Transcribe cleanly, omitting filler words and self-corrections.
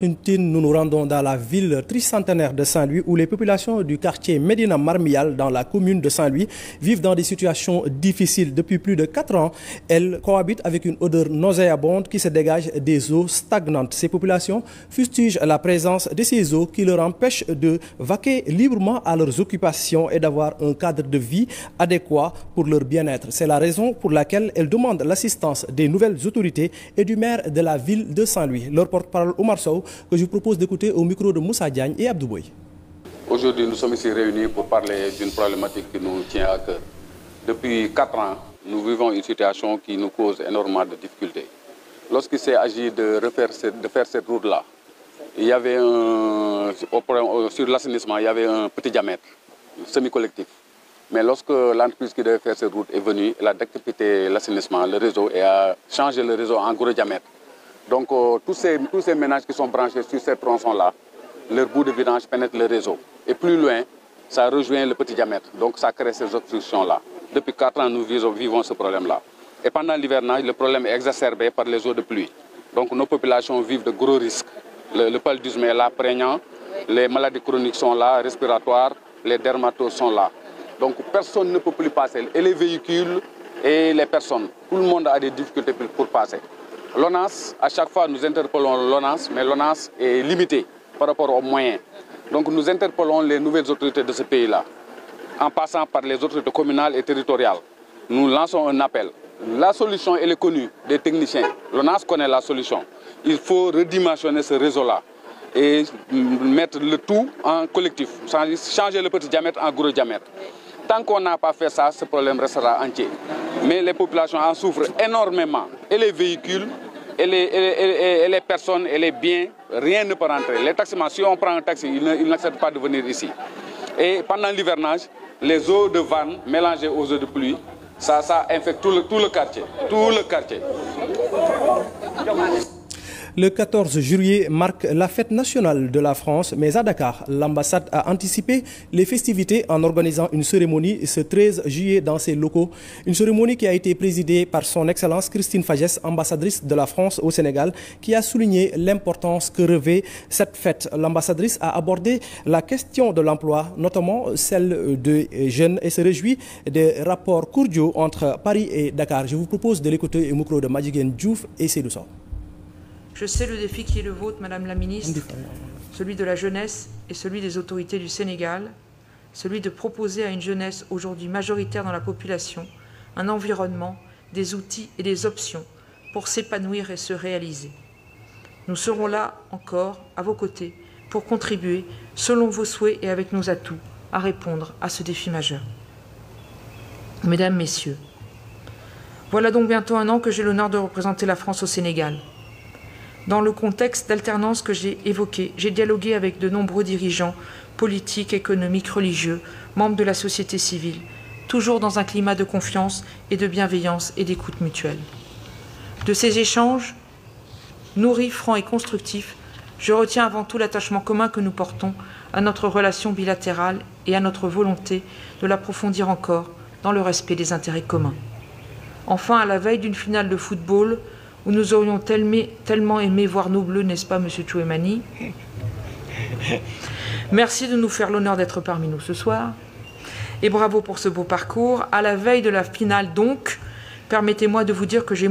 Nous nous rendons dans la ville tricentenaire de Saint-Louis où les populations du quartier Médina Marmial dans la commune de Saint-Louis vivent dans des situations difficiles. Depuis plus de 4 ans, elles cohabitent avec une odeur nauséabonde qui se dégage des eaux stagnantes. Ces populations fustigent la présence de ces eaux qui leur empêchent de vaquer librement à leurs occupations et d'avoir un cadre de vie adéquat pour leur bien-être. C'est la raison pour laquelle elles demandent l'assistance des nouvelles autorités et du maire de la ville de Saint-Louis. Leur porte-parole Oumar Sow, que je vous propose d'écouter au micro de Moussa Diagne et Abdou Boy. Aujourd'hui, nous sommes ici réunis pour parler d'une problématique qui nous tient à cœur. Depuis 4 ans, nous vivons une situation qui nous cause énormément de difficultés. Lorsqu'il s'est agi de faire cette route-là, il y avait sur l'assainissement, il y avait un petit diamètre semi-collectif. Mais lorsque l'entreprise qui devait faire cette route est venue, elle a décapité l'assainissement, le réseau, et a changé le réseau en gros diamètre. Donc tous ces ménages qui sont branchés sur ces tronçons-là, leur bout de vidange pénètre le réseau. Et plus loin, ça rejoint le petit diamètre. Donc ça crée ces obstructions-là. Depuis 4 ans, nous vivons ce problème-là. Et pendant l'hivernage, le problème est exacerbé par les eaux de pluie. Donc nos populations vivent de gros risques. Le paludisme est là, prégnant. Les maladies chroniques sont là, respiratoires. Les dermatoses sont là. Donc personne ne peut plus passer. Et les véhicules et les personnes. Tout le monde a des difficultés pour passer. L'ONAS, à chaque fois, nous interpellons l'ONAS, mais l'ONAS est limité par rapport aux moyens. Donc nous interpellons les nouvelles autorités de ce pays-là, en passant par les autorités communales et territoriales. Nous lançons un appel. La solution, elle est connue des techniciens. L'ONAS connaît la solution. Il faut redimensionner ce réseau-là et mettre le tout en collectif, changer le petit diamètre en gros diamètre. Tant qu'on n'a pas fait ça, ce problème restera entier. Mais les populations en souffrent énormément. Et les véhicules, et les personnes, et les biens, rien ne peut rentrer. Les taximans, si on prend un taxi, ils n'acceptent pas de venir ici. Et pendant l'hivernage, les eaux de vanne mélangées aux eaux de pluie, ça infecte tout le quartier. Tout le quartier. Le 14 juillet marque la fête nationale de la France, mais à Dakar, l'ambassade a anticipé les festivités en organisant une cérémonie ce 13 juillet dans ses locaux. Une cérémonie qui a été présidée par son Excellence Christine Fagès, ambassadrice de la France au Sénégal, qui a souligné l'importance que revêt cette fête. L'ambassadrice a abordé la question de l'emploi, notamment celle des jeunes, et se réjouit des rapports cordiaux entre Paris et Dakar. Je vous propose de l'écouter au micro de Madjiguène Diouf et Seydou Sow. Je sais le défi qui est le vôtre, Madame la Ministre, celui de la jeunesse et celui des autorités du Sénégal, celui de proposer à une jeunesse aujourd'hui majoritaire dans la population un environnement, des outils et des options pour s'épanouir et se réaliser. Nous serons là encore, à vos côtés, pour contribuer, selon vos souhaits et avec nos atouts, à répondre à ce défi majeur. Mesdames, Messieurs, voilà donc bientôt 1 an que j'ai l'honneur de représenter la France au Sénégal. Dans le contexte d'alternance que j'ai évoqué, j'ai dialogué avec de nombreux dirigeants politiques, économiques, religieux, membres de la société civile, toujours dans un climat de confiance et de bienveillance et d'écoute mutuelle. De ces échanges, nourris, francs et constructifs, je retiens avant tout l'attachement commun que nous portons à notre relation bilatérale et à notre volonté de l'approfondir encore dans le respect des intérêts communs. Enfin, à la veille d'une finale de football, où nous aurions tellement aimé voir nos bleus, n'est-ce pas, Monsieur Chouemani? Merci de nous faire l'honneur d'être parmi nous ce soir. Et bravo pour ce beau parcours. À la veille de la finale donc, permettez-moi de vous dire que j'ai